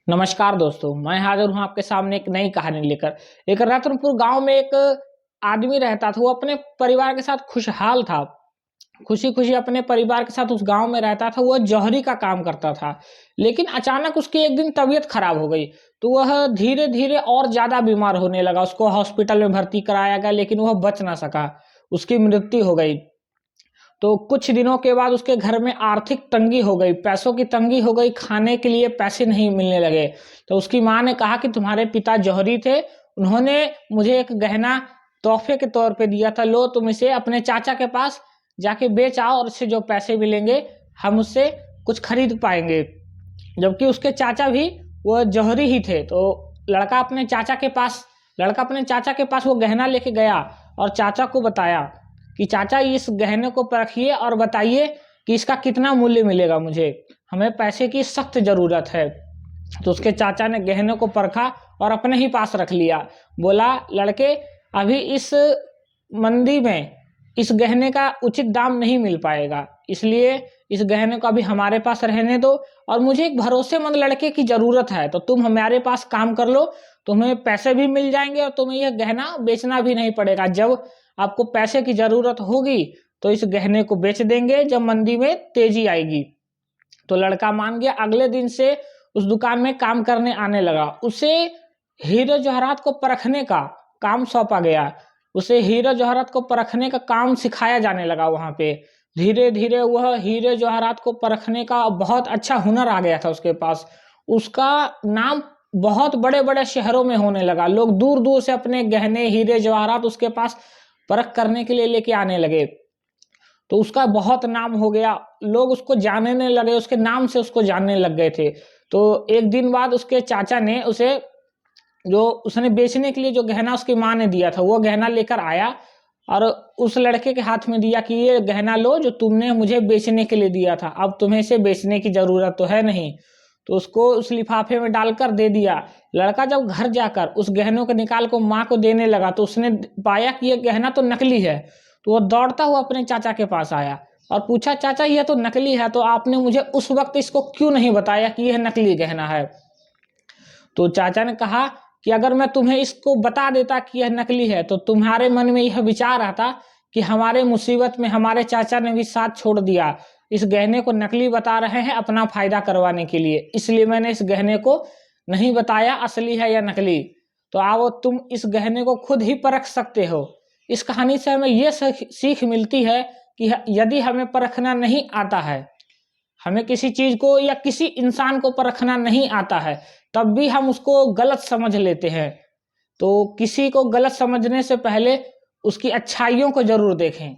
नमस्कार दोस्तों, मैं हाजिर हूँ आपके सामने एक नई कहानी लेकर। एक रतनपुर गांव में एक आदमी रहता था। वो अपने परिवार के साथ खुशहाल था। खुशी-खुशी अपने परिवार के साथ उस गांव में रहता था। वो जौहरी का काम करता था। लेकिन अचानक उसकी एक दिन तबीयत खराब हो गई। तो वह धीरे-धीरे और ज़्यादा बीमार होने लगा। उसको हॉस्पिटल में भर्ती कराया गया, लेकिन वह बच ना सका। उसकी मृत्यु हो गई। तो कुछ दिनों के बाद उसके घर में आर्थिक तंगी हो गई, पैसों की तंगी हो गई, खाने के लिए पैसे नहीं मिलने लगे। तो उसकी माँ ने कहा कि तुम्हारे पिता जौहरी थे, उन्होंने मुझे एक गहना तोहफे के तौर पे दिया था, लो तुम इसे अपने चाचा के पास जाके बेच आओ और इससे जो पैसे मिलेंगे हम उससे कुछ खरीद पाएंगे। जबकि उसके चाचा भी वो जौहरी ही थे। तो लड़का अपने चाचा के पास वो गहना लेके गया और चाचा को बताया कि चाचा इस गहने को परखिए और बताइए कि इसका कितना मूल्य मिलेगा मुझे, हमें पैसे की सख्त ज़रूरत है। तो उसके चाचा ने गहने को परखा और अपने ही पास रख लिया। बोला, लड़के अभी इस मंदी में इस गहने का उचित दाम नहीं मिल पाएगा, इसलिए इस गहने को अभी हमारे पास रहने दो और मुझे एक भरोसेमंद लड़के की ज़रूरत है, तो तुम हमारे पास काम कर लो, तुम्हें पैसे भी मिल जाएंगे और तुम्हें यह गहना बेचना भी नहीं पड़ेगा। जब आपको पैसे की ज़रूरत होगी तो इस गहने को बेच देंगे जब मंदी में तेजी आएगी। तो लड़का मान गया। अगले दिन से उस दुकान में काम करने आने लगा। उसे हीरे जवाहरात को परखने का काम सौंपा गया। उसे हीरे जवाहरात को परखने का काम सिखाया जाने लगा वहाँ पे। धीरे धीरे वह हीरे जवाहरात को परखने का बहुत अच्छा हुनर आ गया था उसके पास। उसका नाम बहुत बड़े बड़े शहरों में होने लगा। लोग दूर दूर से अपने गहने हीरे जवाहरात उसके पास परख करने के लिए लेके आने लगे। तो उसका बहुत नाम हो गया, लोग उसको जानने लगे, उसके नाम से उसको जानने लग गए थे। तो एक दिन बाद उसके चाचा ने उसे जो उसने बेचने के लिए जो गहना उसकी माँ ने दिया था वो गहना लेकर आया और उस लड़के के हाथ में दिया कि ये गहना लो जो तुमने मुझे बेचने के लिए दिया था, अब तुम्हें इसे बेचने की जरूरत तो है नहीं। तो उसको उस लिफाफे में डालकर दे दिया। लड़का जब घर जाकर उस गहनों को निकाल को माँ को देने लगा तो उसने पाया कि ये गहना तो नकली है। तो वो दौड़ता हुआ अपने चाचा के पास आया और पूछा, चाचा ये तो नकली है, तो आपने मुझे उस वक्त इसको क्यों नहीं बताया कि यह नकली गहना है। तो चाचा ने कहा कि अगर मैं तुम्हें इसको बता देता कि यह नकली है तो तुम्हारे मन में यह विचार आता कि हमारे मुसीबत में हमारे चाचा ने भी साथ छोड़ दिया, इस गहने को नकली बता रहे हैं अपना फायदा करवाने के लिए, इसलिए मैंने इस गहने को नहीं बताया असली है या नकली। तो आओ तुम इस गहने को खुद ही परख सकते हो। इस कहानी से हमें यह सीख मिलती है कि यदि हमें परखना नहीं आता है, हमें किसी चीज को या किसी इंसान को परखना नहीं आता है, तब भी हम उसको गलत समझ लेते हैं। तो किसी को गलत समझने से पहले उसकी अच्छाइयों को जरूर देखें।